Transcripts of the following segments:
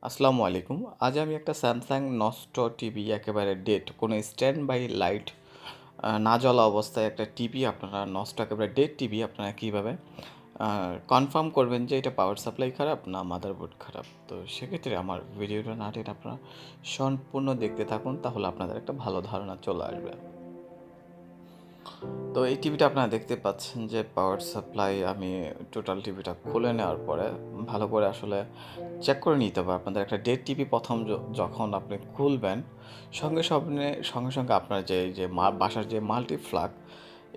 আসসালামু আলাইকুম। আজ আমি একটা স্যামসাং নষ্ট টিভি, একেবারে ডেড, কোনো স্ট্যান্ড বাই লাইট না জ্বলা অবস্থায় একটা টিভি আপনারা নষ্ট, একেবারে ডেড টিভি আপনারা কীভাবে কনফার্ম করবেন যে এটা পাওয়ার সাপ্লাই খারাপ না মাদারবোর্ড খারাপ। তো সেক্ষেত্রে আমার ভিডিওটা না টেনে আপনারা সম্পূর্ণ দেখতে থাকুন, তাহলে আপনাদের একটা ভালো ধারণা চলে আসবে। তো এই টিভিটা আপনারা দেখতে পাচ্ছেন যে পাওয়ার সাপ্লাই, আমি টোটাল টিভিটা খুলে নেওয়ার পরে ভালো করে আসলে চেক করে নিতে হবে। আপনাদের একটা ডেড টিভি প্রথম যখন আপনি খুলবেন, সঙ্গে সঙ্গে আপনার যে বাসার যে মাল্টিপ্লাগ,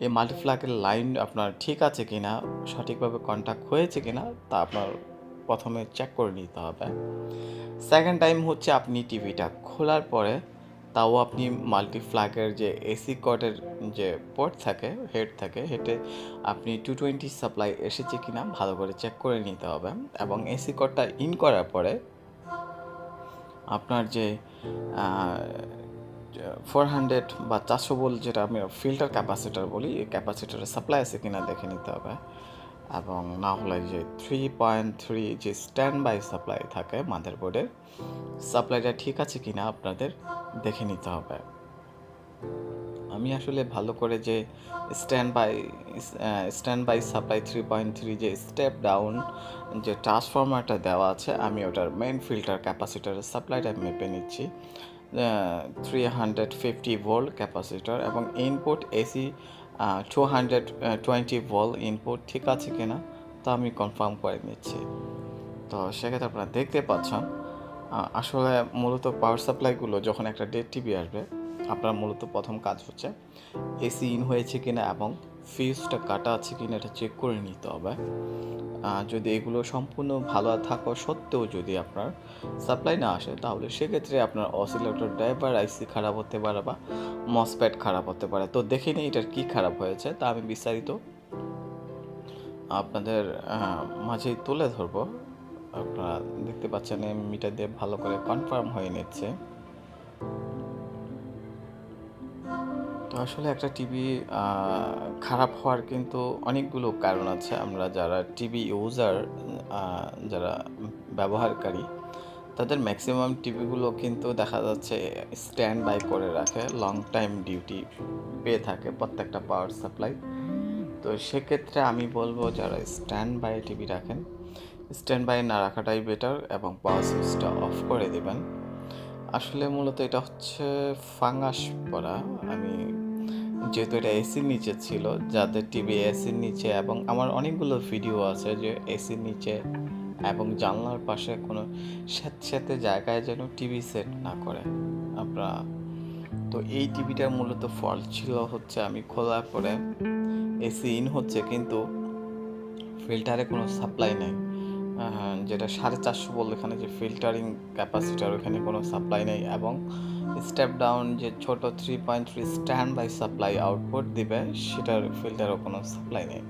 এই মাল্টিপ্লাগের লাইন আপনার ঠিক আছে কিনা, সঠিকভাবে কন্ট্যাক্ট হয়েছে কিনা, তা আপনার প্রথমে চেক করে নিতে হবে। সেকেন্ড টাইম হচ্ছে আপনি টিভিটা খোলার পরে, তাও আপনি মাল্টিপ্লাগের যে এসি কর্ডের যে পোর্ট থাকে, হেড থাকে, হেডে আপনি 220 সাপ্লাই এসেছে কিনা ভালো করে চেক করে নিতে হবে। এবং এসি কর্ডটা ইন করার পরে আপনার যে 400 বা 400 ভোল্ট, যেটা আমি ফিল্টার ক্যাপাসিটার বলি, এই ক্যাপাসিটারের সাপ্লাই আছে কিনা দেখে নিতে হবে। এবং না হলে যে 3.3 যে স্ট্যান্ড বাই সাপ্লাই থাকে মাদারবোর্ডের, সাপ্লাইটা ঠিক আছে কিনা আপনাদের দেখে নিতে হবে। আমি আসলে ভালো করে যে স্ট্যান্ড বাই সাপ্লাই 3.3 যে স্টেপ ডাউন যে ট্রান্সফরমারটা দেওয়া আছে, আমি ওটার মেইন ফিল্টার ক্যাপাসিটারের সাপ্লাইটা মেপে নিচ্ছি। 350 ভোল্ট ক্যাপাসিটার এবং ইনপুট এসি 220 ভোল্ট ইনপুট ঠিক আছে কিনা তা আমি কনফার্ম করে নিচ্ছি। তো সেক্ষেত্রে আপনারা দেখতে পাচ্ছেন আসলে মূলত পাওয়ার সাপ্লাইগুলো যখন একটা ডেড টিভি আসবে, আপনার মূলত প্রথম কাজ হচ্ছে এসি ইন হয়েছে কিনা এবং ফিউজটা কাটা আছে কিনা এটা চেক করে নিতে হবে। যদি এগুলো সম্পূর্ণ ভালো থাকা সত্ত্বেও যদি আপনার সাপ্লাই না আসে, তাহলে সেক্ষেত্রে আপনার অসিলেটর ড্রাইভার আইসি খারাপ হতে পারে বা মসপ্যাড খারাপ হতে পারে। তো দেখে নিই এটার কী খারাপ হয়েছে, তা আমি বিস্তারিত আপনাদের মাঝেই তুলে ধরবো। আপনারা দেখতে পাচ্ছেন মিটার দিয়ে ভালো করে কনফার্ম হয়ে নিচ্ছে। তো আসলে একটা টিভি খারাপ হওয়ার কিন্তু অনেকগুলো কারণ আছে। আমরা যারা টিভি ইউজার, যারা ব্যবহারকারী, তাদের ম্যাক্সিমাম টিভিগুলো কিন্তু দেখা যাচ্ছে স্ট্যান্ড বাই করে রাখে, লং টাইম ডিউটি পেয়ে থাকে প্রত্যেকটা পাওয়ার সাপ্লাই। তো সেক্ষেত্রে আমি বলবো যারা স্ট্যান্ড বাই টিভি রাখেন, স্ট্যান্ড বাই না রাখাটাই বেটার এবং পাওয়ার সুইচটা অফ করে দেবেন। আসলে মূলত এটা হচ্ছে ফাঙ্গাস পড়া। আমি যেহেতু এটা এসির নিচে ছিল, যাদের টিভি এসির নিচে, এবং আমার অনেকগুলো ভিডিও আছে যে এসির নিচে এবং জানলার পাশে কোনো স্যাঁতস্যাঁতে জায়গায় যেন টিভি সেট না করে আপনারা। তো এই টিভিটার মূলত ফল্ট ছিল হচ্ছে, আমি খোলার পরে এসি ইন হচ্ছে কিন্তু ফিল্টারে কোনো সাপ্লাই নেই, যেটা 450 ভোল্ট, এখানে যে ফিল্টারিং ক্যাপাসিটার ওখানে কোনো সাপ্লাই নেই, এবং স্টেপ ডাউন যে ছোট 3.3 স্ট্যান্ড বাই সাপ্লাই আউটপুট দিবে, সেটার ফিল্টারও কোনো সাপ্লাই নেই।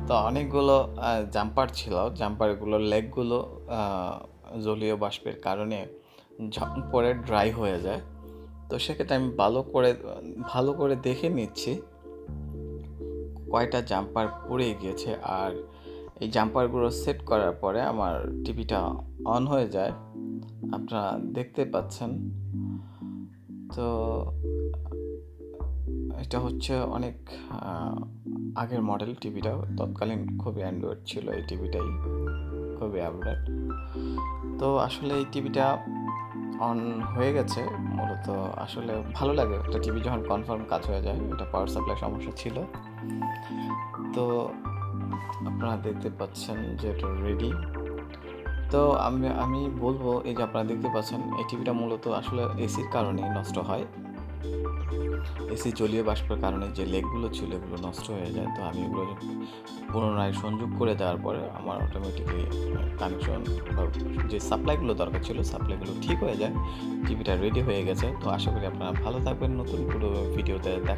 তো অনেকগুলো জাম্পার ছিল, জাম্পারগুলোর লেগগুলো জলীয় বাষ্পের কারণে ঝং পরে ড্রাই হয়ে যায়। তো সেক্ষেত্রে আমি ভালো করে দেখে নিচ্ছি কয়টা জাম্পার পুড়ে গিয়েছে। আর এই জাম্পারগুলো সেট করার পরে আমার টিভিটা অন হয়ে যায়, আপনারা দেখতে পাচ্ছেন। তো এটা হচ্ছে অনেক আগের মডেল টিভিটা, তৎকালীন খুবই অ্যান্ড্রয়েড ছিল এই টিভিটাই, খুবই আপডেট। তো আসলে এই টিভিটা অন হয়ে গেছে মূলত। আসলে ভালো লাগে একটা টিভি যখন কনফার্ম কাজ হয়ে যায়। এটা পাওয়ার সাপ্লাই সমস্যা ছিল। তো আপনারা দেখতে পাচ্ছেন যে এটা রেডি। তো আমি বলবো, এই যে আপনারা দেখতে পাচ্ছেন এই টিভিটা মূলত আসলে এসির কারণেই নষ্ট হয়। এসি জলীয় বাষ্পের কারণে যে লেগগুলো ছিল এগুলো নষ্ট হয়ে যায়। তো আমি এগুলো পুনরায় সংযোগ করে দেওয়ার পরে আমার অটোমেটিকলি কানেকশন বা যে সাপ্লাইগুলো দরকার ছিল সাপ্লাইগুলো ঠিক হয়ে যায়। টিভিটা রেডি হয়ে গেছে। তো আশা করি আপনারা ভালো থাকবেন। নতুন কোনো ভিডিওতে দেখা